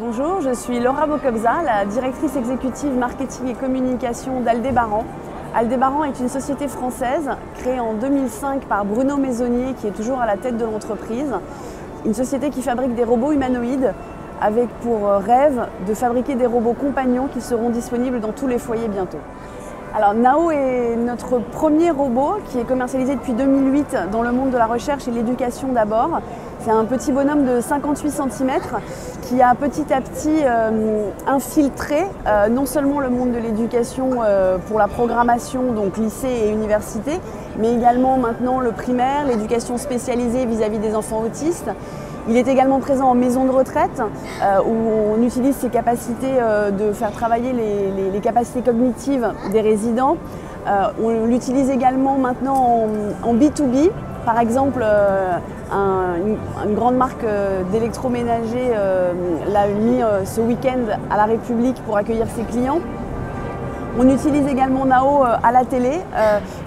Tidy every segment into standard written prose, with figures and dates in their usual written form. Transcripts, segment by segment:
Bonjour, je suis Laura Bocobza, la directrice exécutive marketing et communication d'Aldébaran. Aldébaran est une société française créée en 2005 par Bruno Maisonnier, qui est toujours à la tête de l'entreprise. Une société qui fabrique des robots humanoïdes avec pour rêve de fabriquer des robots compagnons qui seront disponibles dans tous les foyers bientôt. Alors Nao est notre premier robot qui est commercialisé depuis 2008 dans le monde de la recherche et l'éducation d'abord. C'est un petit bonhomme de 58 cm qui a petit à petit infiltré non seulement le monde de l'éducation pour la programmation, donc lycée et université, mais également maintenant le primaire, l'éducation spécialisée vis-à-vis des enfants autistes. Il est également présent en maison de retraite où on utilise ses capacités de faire travailler les capacités cognitives des résidents. On l'utilise également maintenant en B2B. Par exemple, une grande marque d'électroménager l'a mis ce week-end à la République pour accueillir ses clients. On utilise également Nao à la télé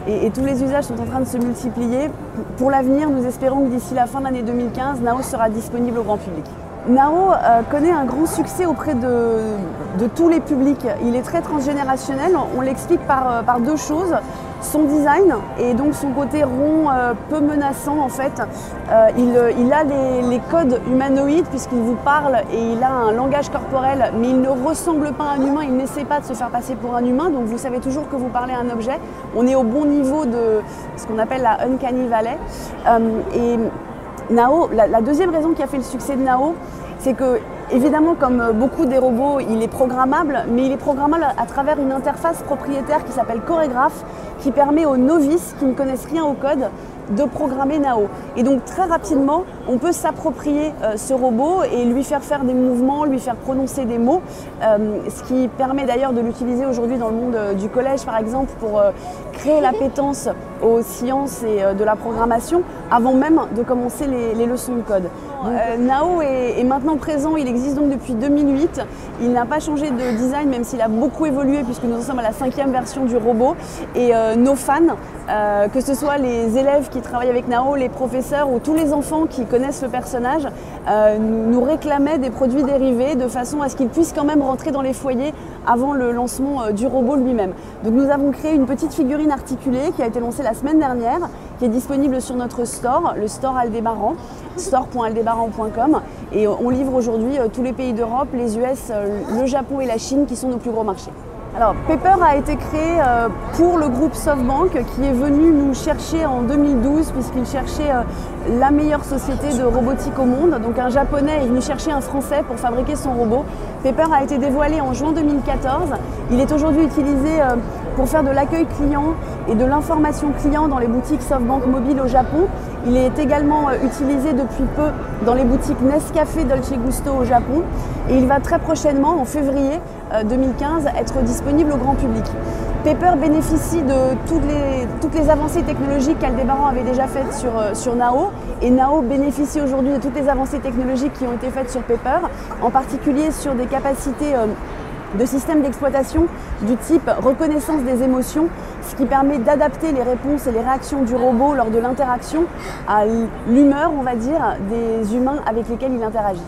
et tous les usages sont en train de se multiplier. Pour l'avenir, nous espérons que d'ici la fin de l'année 2015, Nao sera disponible au grand public. Nao connaît un grand succès auprès de tous les publics. Il est très transgénérationnel, on l'explique par deux choses. Son design et donc son côté rond peu menaçant en fait. Il a les codes humanoïdes puisqu'il vous parle et il a un langage corporel, mais il ne ressemble pas à un humain, il n'essaie pas de se faire passer pour un humain, donc vous savez toujours que vous parlez à un objet. On est au bon niveau de ce qu'on appelle la Uncanny Valley. Et Nao, la deuxième raison qui a fait le succès de Nao, c'est que évidemment, comme beaucoup des robots, il est programmable, mais il est programmable à travers une interface propriétaire qui s'appelle Chorégraphe, qui permet aux novices qui ne connaissent rien au code de programmer Nao. Et donc très rapidement, on peut s'approprier ce robot et lui faire faire des mouvements, lui faire prononcer des mots, ce qui permet d'ailleurs de l'utiliser aujourd'hui dans le monde du collège par exemple pour créer l'appétence aux sciences et de la programmation avant même de commencer les leçons de code. Nao est maintenant présent, il existe donc depuis 2008, il n'a pas changé de design même s'il a beaucoup évolué puisque nous en sommes à la 5e version du robot et nos fans, que ce soit les élèves qui travaillent avec Nao, les professeurs ou tous les enfants qui connaissent le personnage, nous réclamaient des produits dérivés de façon à ce qu'ils puissent quand même rentrer dans les foyers avant le lancement du robot lui-même. Donc nous avons créé une petite figurine articulée qui a été lancée la semaine dernière, qui est disponible sur notre store, le store Aldébaran, store.aldébaran.com, et on livre aujourd'hui tous les pays d'Europe, les US, le Japon et la Chine qui sont nos plus gros marchés. Alors Pepper a été créé pour le groupe SoftBank qui est venu nous chercher en 2012 puisqu'il cherchait la meilleure société de robotique au monde. Donc un japonais est venu chercher un français pour fabriquer son robot. Pepper a été dévoilé en juin 2014. Il est aujourd'hui utilisé pour faire de l'accueil client et de l'information client dans les boutiques SoftBank mobile au Japon. Il est également utilisé depuis peu dans les boutiques Nescafé Dolce Gusto au Japon et il va très prochainement, en février 2015, être disponible au grand public. Pepper bénéficie de toutes les avancées technologiques qu'Aldébaran avait déjà faites sur Nao et Nao bénéficie aujourd'hui de toutes les avancées technologiques qui ont été faites sur Pepper, en particulier sur des capacités de système d'exploitation du type reconnaissance des émotions, ce qui permet d'adapter les réponses et les réactions du robot lors de l'interaction à l'humeur, on va dire, des humains avec lesquels il interagit.